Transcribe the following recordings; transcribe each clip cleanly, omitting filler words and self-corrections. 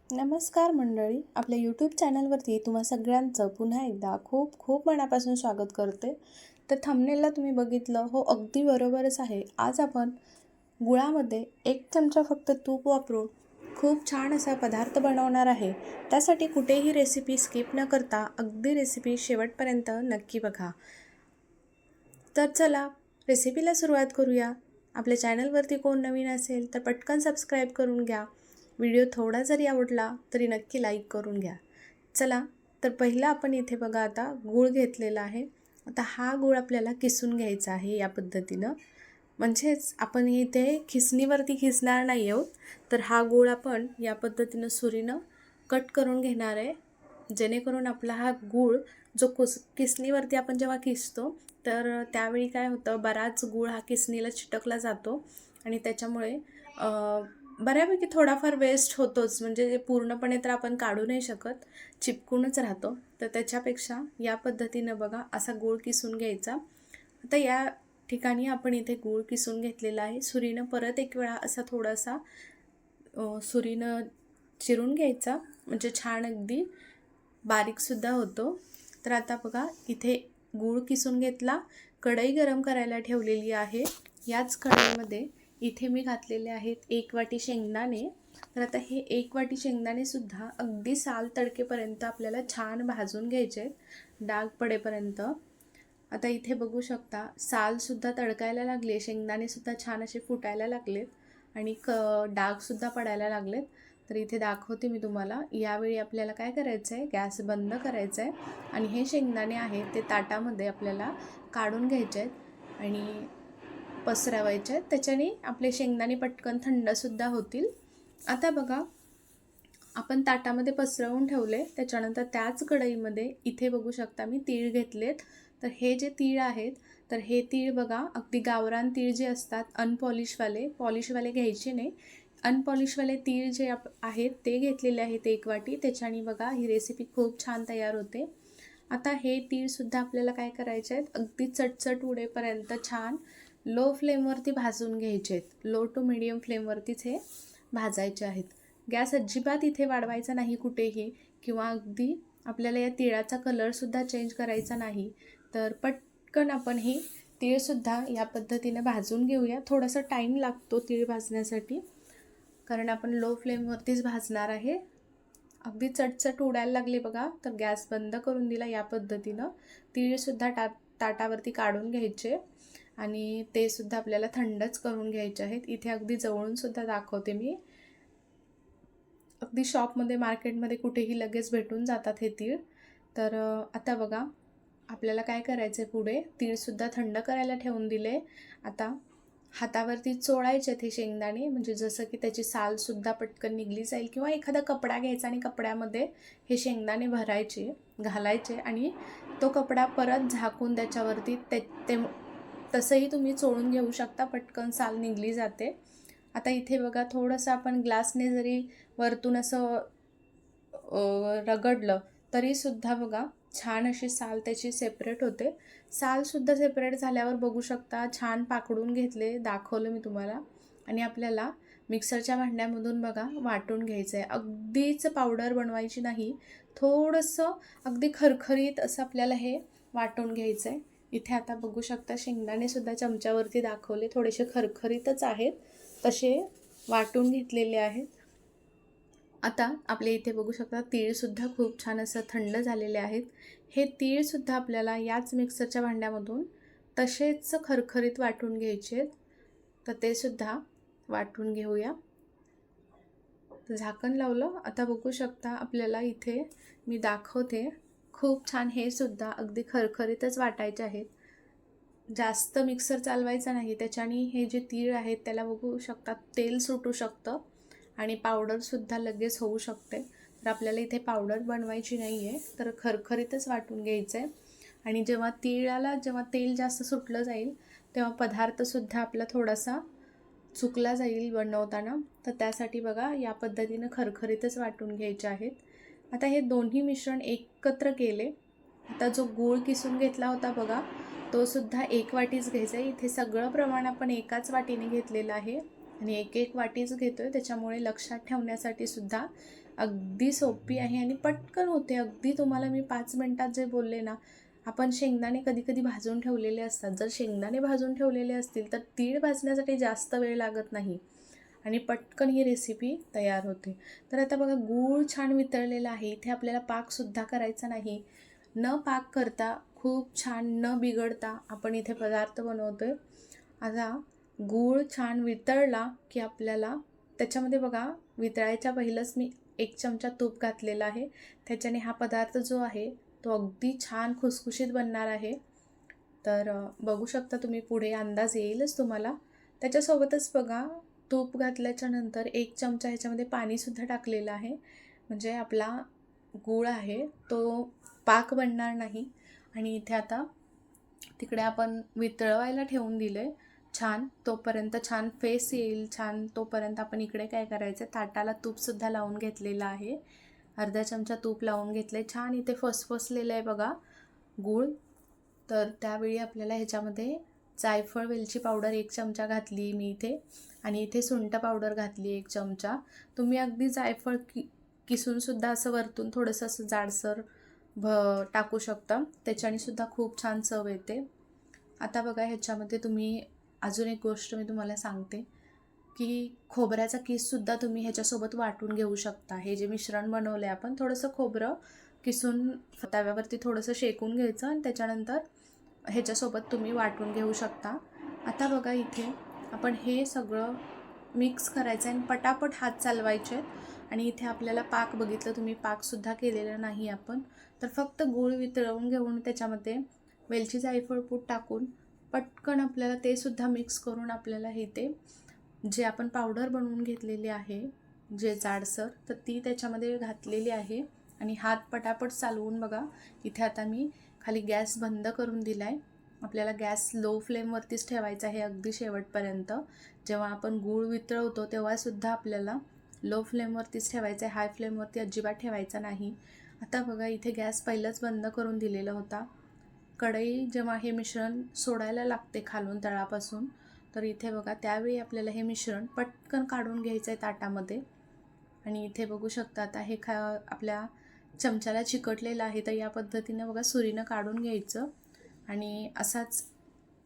नमस्कार मंडळी, आपल्या यूट्यूब चॅनलवरती तुम्हा सगळ्यांचं पुन्हा एकदा खूप खूप मनापासून स्वागत करते. तर थंबनेलला तुम्ही बघितलं, हो अगदी बरोबरच आहे. आज आपण गुळामध्ये 1 चमचा फक्त तूप वापरून खूप छान असा पदार्थ बनवणार आहे. त्यासाठी कुठेही रेसिपी स्किप न करता अगदी रेसिपी शेवटपर्यंत नक्की बघा. तर चला रेसिपीला सुरुवात करूया. आपल्या चॅनलवरती कोण नवीन असेल तर पटकन सबस्क्राईब करून घ्या. व्हिडिओ थोडा जरी आवडला तरी नक्की लाईक करून घ्या. चला तर पहिला आपण इथे बघा आता गूळ घेतलेला आहे. आता हा गूळ आपल्याला किसून घ्यायचा आहे या पद्धतीनं. म्हणजेच आपण इथे खिसणीवरती खिसणार नाही आहोत, तर हा गूळ आपण या पद्धतीनं सुरीनं कट करून घेणार आहे. जेणेकरून आपला हा गूळ जो किसणीवरती आपण जेव्हा किसतो तर त्यावेळी काय होतं, बराच गूळ हा किसणीला चिटकला जातो आणि त्याच्यामुळे बऱ्यापैकी थोडाफार वेस्ट होतोच. म्हणजे पूर्णपणे तर आपण काढू नाही शकत, चिपकूनच राहतो. तर त्याच्यापेक्षा या पद्धतीनं बघा असा गूळ किसून घ्यायचा. आता या ठिकाणी आपण इथे गूळ किसून घेतलेला आहे. सुरीनं परत एक वेळा असा थोडासा सुरीनं चिरून घ्यायचा, म्हणजे छान अगदी बारीकसुद्धा होतो. तर आता बघा इथे गूळ किसून घेतला, कढई गरम करायला ठेवलेली आहे. याच कढईमध्ये इथे मी घातलेले आहेत 1 वाटी शेंगदाणे. तर आता हे 1 वाटी शेंगदाणेसुद्धा अगदी साल तडकेपर्यंत आपल्याला छान भाजून घ्यायचे, डाग पडेपर्यंत. आता इथे बघू शकता सालसुद्धा तडकायला लागले, शेंगदाणेसुद्धा छान असे फुटायला लागलेत आणि डागसुद्धा पडायला लागलेत. तर इथे दाखवते मी तुम्हाला. यावेळी आपल्याला काय करायचं आहे, गॅस बंद करायचा आहे आणि हे शेंगदाणे आहेत ते ताटामध्ये आपल्याला काढून घ्यायचे आहेत आणि पसरवायचे आहेत. त्याच्याने आपले शेंगदाणे पटकन थंडसुद्धा होतील. आता बघा आपण ताटामध्ये पसरवून ठेवले. त्याच्यानंतर त्याच कढईमध्ये इथे बघू शकता मी तीळ घेतलेत. तर हे जे तीळ आहेत, तर हे तीळ बघा अगदी गावरान तीळ जे असतात अनपॉलिशवाले, पॉलिशवाले घ्यायचे नाही. अनपॉलिशवाले तीळ जे आहेत ते घेतलेले आहेत 1 वाटी. त्याच्याने बघा ही रेसिपी खूप छान तयार होते. आता हे तीळसुद्धा आपल्याला काय करायचे आहेत, अगदी चटचट उडेपर्यंत छान लो फ्लेमवरती भाजून घ्यायचे आहेत. लो टू मिडियम फ्लेमवरतीच हे भाजायचे आहेत. गॅस अजिबात इथे वाढवायचा नाही कुठेही, किंवा अगदी आपल्याला या तिळाचा कलरसुद्धा चेंज करायचा नाही. तर पटकन आपण हे तीळसुद्धा या पद्धतीने भाजून घेऊया. थोडासा टाईम लागतो तीळ भाजण्यासाठी, कारण आपण लो फ्लेमवरतीच भाजणार आहे. अगदी चटचट उडायला लागले बघा, तर गॅस बंद करून दिला. या पद्धतीनं तीळसुद्धा ताटावरती काढून घ्यायचे आणि ते सुद्धा आपल्याला थंडच करून घ्यायचे आहेत. इथे अगदी जवळूनसुद्धा दाखवते मी. अगदी शॉपमध्ये, मार्केटमध्ये कुठेही लगेच भेटून जातात हे तीळ. तर आता बघा आपल्याला काय करायचं आहे, पुढे तीळसुद्धा थंड करायला ठेवून दिले. आता हातावरती चोळायचे हे शेंगदाणे, म्हणजे जसं की त्याची सालसुद्धा पटकन निघली जाईल, किंवा एखादा कपडा घ्यायचा आणि कपड्यामध्ये हे शेंगदाणे भरायचे, घालायचे आणि तो कपडा परत झाकून त्याच्यावरती ते तसंही तुम्ही चोळून घेऊ शकता, पटकन साल निघली जाते. आता इथे बघा थोडंसं आपण ग्लासने जरी वरतून असं रगडलं तरीसुद्धा बघा छान अशी साल त्याची सेपरेट होते. सालसुद्धा सेपरेट झाल्यावर बघू शकता छान पाकडून घेतले, दाखवलं मी तुम्हाला. आणि आपल्याला मिक्सरच्या भांड्यामधून बघा वाटून घ्यायचं आहे. अगदीच पावडर बनवायची नाही, थोडंसं अगदी खरखरीत असं आपल्याला हे वाटून घ्यायचं आहे. इथे आता बघू शकता शेंगदाणेसुद्धा चमच्यावरती दाखवले, थोडेसे खरखरीतच आहेत, तसे वाटून घेतलेले आहेत. आता आपल्या इथे बघू शकता तीळसुद्धा खूप छान असं थंड झालेले आहेत. हे तीळसुद्धा आपल्याला याच मिक्सरच्या भांड्यामधून तसेच खरखरीत वाटून घ्यायचे आहेत. तर ते सुद्धा वाटून घेऊया. झाकण लावलं. आता बघू शकता आपल्याला इथे मी दाखवते, खूप छान हे सुद्धा अगदी खरखरीतच वाटायचे आहेत. जास्त मिक्सर चालवायचा नाही, त्याच्याने हे जे तीळ आहेत त्याला बघू शकता तेल सुटू शकतं आणि पावडरसुद्धा लगेच होऊ शकते. तर आपल्याला इथे पावडर बनवायची नाही आहे, तर खरखरीतच वाटून घ्यायचं आहे. आणि जेव्हा तेल जास्त सुटलं जाईल तेव्हा पदार्थसुद्धा आपला थोडासा चुकला जाईल बनवताना. तर त्यासाठी बघा या पद्धतीनं खरखरीतच वाटून घ्यायचे आहेत. आता हे दोन्ही मिश्रण एकत्र केले. आता जो गूळ किसून घेतला होता बघा, तो सुद्धा 1 वाटीच घ्यायचा आहे. इथे सगळं प्रमाण आपण एकाच वाटीने घेतलेलं आहे. आणि एक वाटीच घेतो आहे, त्याच्यामुळे लक्षात ठेवण्यासाठी सुद्धा अगदी सोपी आहे आणि पटकन होते. अगदी तुम्हाला मी 5 मिनटात जे बोलले ना, आपण शेंगदाणे कधी-कधी भाजून ठेवलेले असतात. जर शेंगदाणे भाजून ठेवलेले असतील तर तीळ भाजण्यासाठी जास्त वेळ लागत नाही आणि पटकन ही रेसिपी तयार होते. तर आता बघा गूळ छान वितळलेला आहे. इथे आपल्याला पाकसुद्धा करायचा नाही. न पाक करता खूप छान न बिघडता आपण इथे पदार्थ बनवतो आहे. आता गूळ छान वितळला की आपल्याला त्याच्यामध्ये बघा वितळायच्या पहिलंच मी 1 चमचा तूप घातलेला आहे. त्याच्याने हा पदार्थ जो आहे तो अगदी छान खुसखुशीत बनणार आहे. तर बघू शकता तुम्ही, पुढे अंदाज येईलच तुम्हाला. त्याच्यासोबतच बघा तूप घातल्याच्या नंतर 1 चमचा ह्याच्यामध्ये पाणीसुद्धा टाकलेलं आहे. म्हणजे आपला गूळ आहे तो पाक बनणार नाही. आणि इथे आता तिकडे आपण वितळवायला ठेवून दिलं आहे छान. तोपर्यंत छान फेस येईल छान, तोपर्यंत आपण इकडे काय करायचं, ताटाला तूपसुद्धा लावून घेतलेलं आहे. अर्धा चमचा तूप लावून घेतलं आहे. छान इथे फसफसलेलं आहे बघा गूळ. तर त्यावेळी आपल्याला ह्याच्यामध्ये जायफळ वेलची पावडर 1 चमचा घातली मी इथे आणि इथे सुंठ पावडर घातली 1 चमचा. तुम्ही अगदी जायफळ किसूनसुद्धा असं वरतून थोडंसं असं जाडसर टाकू शकता. त्याच्यानेसुद्धा खूप छान चव येते. आता बघा ह्याच्यामध्ये तुम्ही अजून एक गोष्ट मी तुम्हाला सांगते की खोबऱ्याचा किससुद्धा तुम्ही ह्याच्यासोबत वाटून घेऊ शकता. हे जे मिश्रण बनवलं आहे आपण, थोडंसं खोबरं किसून तव्यावरती थोडंसं शेकून घ्यायचं आणि त्याच्यानंतर ह्याच्यासोबत तुम्ही वाटून घेऊ शकता. आता बघा इथे आपण हे सगळं मिक्स करायचं आहे आणि पटापट हात चालवायचे आहेत. आणि इथे आपल्याला पाक बघितलं तुम्ही, पाकसुद्धा केलेला नाही आपण. तर फक्त गूळ वितळवून घेऊन त्याच्यामध्ये वेलची जायफळ पूड टाकून पटकन आपल्याला ते सुद्धा मिक्स करून आपल्याला हे ते जे आपण पावडर बनवून घेतलेली आहे जे जाडसर, तर ती त्याच्यामध्ये घातलेली आहे. आणि हात पटापट चालवून बघा इथे आता मी खाली गॅस बंद करून दिला आहे. आपल्याला गॅस लो फ्लेमवरतीच ठेवायचा आहे अगदी शेवटपर्यंत. जेव्हा आपण गूळ वितळवतो तेव्हासुद्धा आपल्याला लो फ्लेमवरतीच ठेवायचं आहे, हाय फ्लेमवरती अजिबात ठेवायचा नाही. आता बघा इथे गॅस पहिलंच बंद करून दिलेला होता. कढई जेव्हा हे मिश्रण सोडायला लागते खालून तळापासून, तर इथे बघा त्यावेळी आपल्याला हे मिश्रण पटकन काढून घ्यायचं आहे ताटामध्ये. आणि इथे बघू शकता आता हे आपल्या चमच्याला चिकटलेलं आहे, तर या पद्धतीनं बघा सुरीनं काढून घ्यायचं. आणि असाच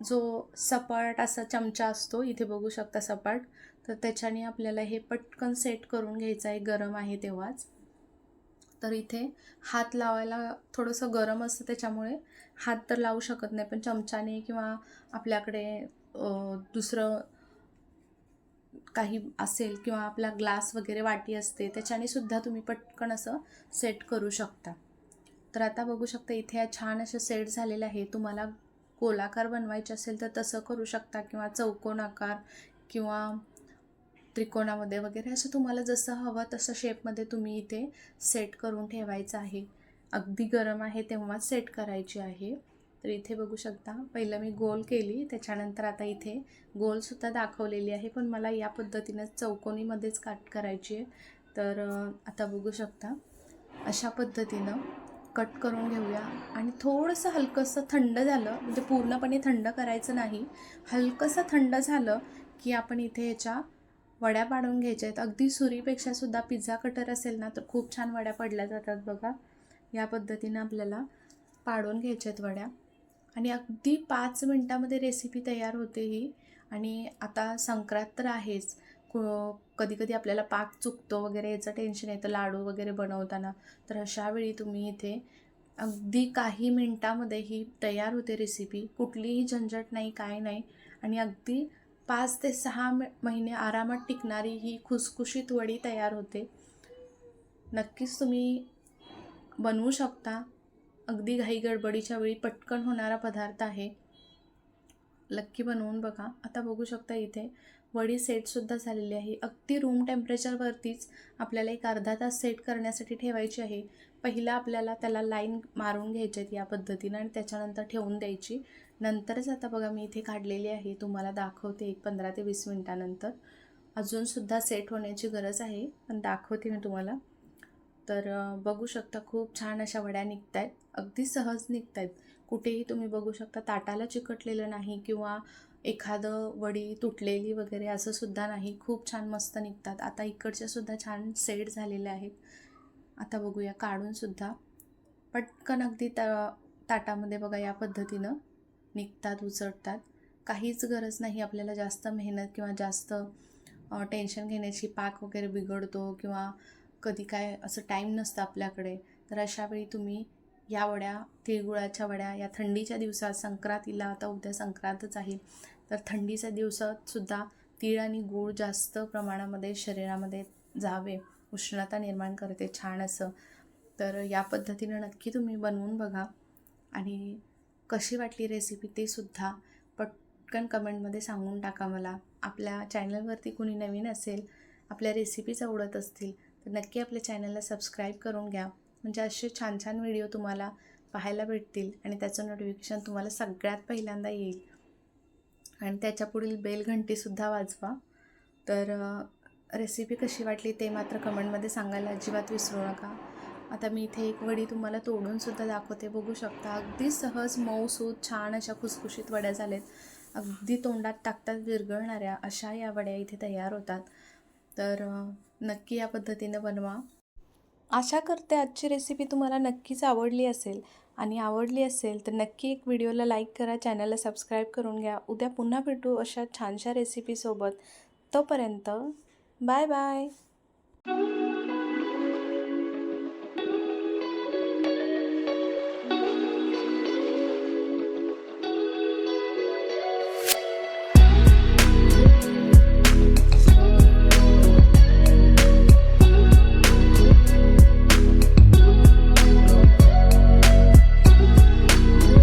जो सपाट असा चमचा असतो इथे बघू शकता सपाट, तर त्याच्याने आपल्याला हे पटकन सेट करून घ्यायचं आहे गरम आहे तेव्हाच. तर इथे हात लावायला थोडंसं गरम असतं त्याच्यामुळे हात तर लावू शकत नाही, पण चमच्याने किंवा आपल्याकडे दुसरं काही असेल किंवा आपला ग्लास वगैरे वाटी असते त्याच्याने सुद्धा तुम्ही पटकन असं सेट करू शकता. तर आता बघू शकता इथे छान असं सेट झालेलं आहे. तुम्हाला गोलाकार बनवायचे असेल तर तसं करू शकता किंवा चौकोन आकार किंवा त्रिकोणामध्ये वगैरे असं तुम्हाला जसं हवं तसं शेपमध्ये तुम्ही इथे सेट करून ठेवायचं आहे. अगदी गरम आहे तेव्हाच सेट करायची आहे. तर इथे बघू शकता पहिलं मी गोल केली, त्याच्यानंतर आता इथे गोलसुद्धा दाखवलेली आहे, पण मला या पद्धतीनं चौकोनीमध्येच काट करायची आहे. तर आता बघू शकता अशा पद्धतीनं कट करून घेऊया. आणि थोडंसं हलकंसं थंड झालं, म्हणजे पूर्णपणे थंड करायचं नाही, हलकंसं थंड झालं की आपण इथे ह्याच्या वड्या पाडून घ्यायच्या आहेत. अगदी सुरीपेक्षा सुद्धा पिझ्झा कटर असेल ना तर खूप छान वड्या पडल्या जातात बघा. या पद्धतीनं आपल्याला पाडून घ्यायच्या आहेत वड्या. आणि अगदी 5 मिनटामध्ये रेसिपी तयार होते ही. आणि आता संक्रांत तर आहेच, कधी कधी आपल्याला पाक चुकतो वगैरे याचं टेन्शन येतं लाडू वगैरे बनवताना. तर अशावेळी तुम्ही इथे अगदी काही मिनटामध्ये ही तयार होते रेसिपी. कुठलीही झंझट नाही, काय नाही. आणि अगदी 5 ते 6 महिने आरामात टिकणारी ही खुसखुशीत वडी तयार होते. नक्कीच तुम्ही बनवू शकता. अगदी घाई गडबडीच्या वेळी पटकन होणारा पदार्थ आहे. नक्की बनवून बघा. आता बघू शकता इथे वडी सेटसुद्धा झालेली आहे. अगदी रूम टेम्परेचरवरतीच आपल्याला एक अर्धा तास सेट करण्यासाठी ठेवायची आहे. पहिला आपल्याला त्याला लाईन मारून घ्यायची आहेत या पद्धतीनं आणि त्याच्यानंतर ठेवून द्यायची. नंतरच आता बघा मी इथे काढलेली आहे, तुम्हाला दाखवते एक 15 ते 20 मिनटानंतर. अजूनसुद्धा सेट होण्याची गरज आहे, पण दाखवते मी तुम्हाला. तर बघू शकता खूप छान अशा वड्या निघत आहेत, अगदी सहज निघत आहेत. कुठेही तुम्ही बघू शकता ताटाला चिकटलेलं नाही किंवा एखादं वडी तुटलेली वगैरे असं सुद्धा नाही, खूप छान मस्त निघतात. आता इकडच्या सुद्धा छान सेट झालेल्या आहेत. आता बघूया काढून सुद्धा पटकन अगदी ताटामध्ये बघा या पद्धतीनं निघतात, उचडतात. काहीच गरज नाही आपल्याला जास्त मेहनत किंवा जास्त टेन्शन घेण्याची. पाक वगैरे बिघडतो किंवा कधी काय असं टाईम नसतं आपल्याकडे, तर अशावेळी तुम्ही या वड्या, तिळगुळाच्या वड्या या थंडीच्या दिवसात, संक्रांतीला, आता उद्या संक्रांतच आहे, तर थंडीच्या दिवसात सुद्धा तीळ आणि गूळ जास्त प्रमाणामध्ये शरीरामध्ये जावे, उष्णता निर्माण करते छान असं. तर या पद्धतीनं नक्की तुम्ही बनवून बघा आणि कशी वाटली रेसिपी ते सुद्धा पटकन कमेंटमध्ये सांगून टाका मला. आपल्या चॅनलवरती कुणी नवीन असेल, आपल्या रेसिपीज आवडत असतील, तर नक्की आपल्या चॅनलला सबस्क्राईब करून घ्या. म्हणजे असे छान छान व्हिडिओ तुम्हाला पाहायला भेटतील आणि त्याचं नोटिफिकेशन तुम्हाला सगळ्यात पहिल्यांदा येईल. आणि त्याच्या पुढील बेल घंटीसुद्धा वाजवा. तर रेसिपी कशी वाटली ते मात्र कमेंटमध्ये सांगायला अजिबात विसरू नका. आता मी इथे एक वडी तुम्हाला तोडूनसुद्धा दाखवते, बघू शकता. अगदी सहज मऊसूत छान अशा खुसखुशीत वड्या झाल्यात. अगदी तोंडात टाकतात विरघळणाऱ्या अशा या वड्या इथे तयार होतात. तर नक्की या पद्धतीनं बनवा. आशा करते आजची रेसिपी तुम्हाला नक्कीच आवडली असेल आणि आवडली असेल तर नक्की एक व्हिडिओला लाईक करा, चॅनलला सबस्क्राईब करून घ्या. उद्या पुन्हा भेटू अशा छानशा रेसिपीसोबत. तोपर्यंत बाय बाय.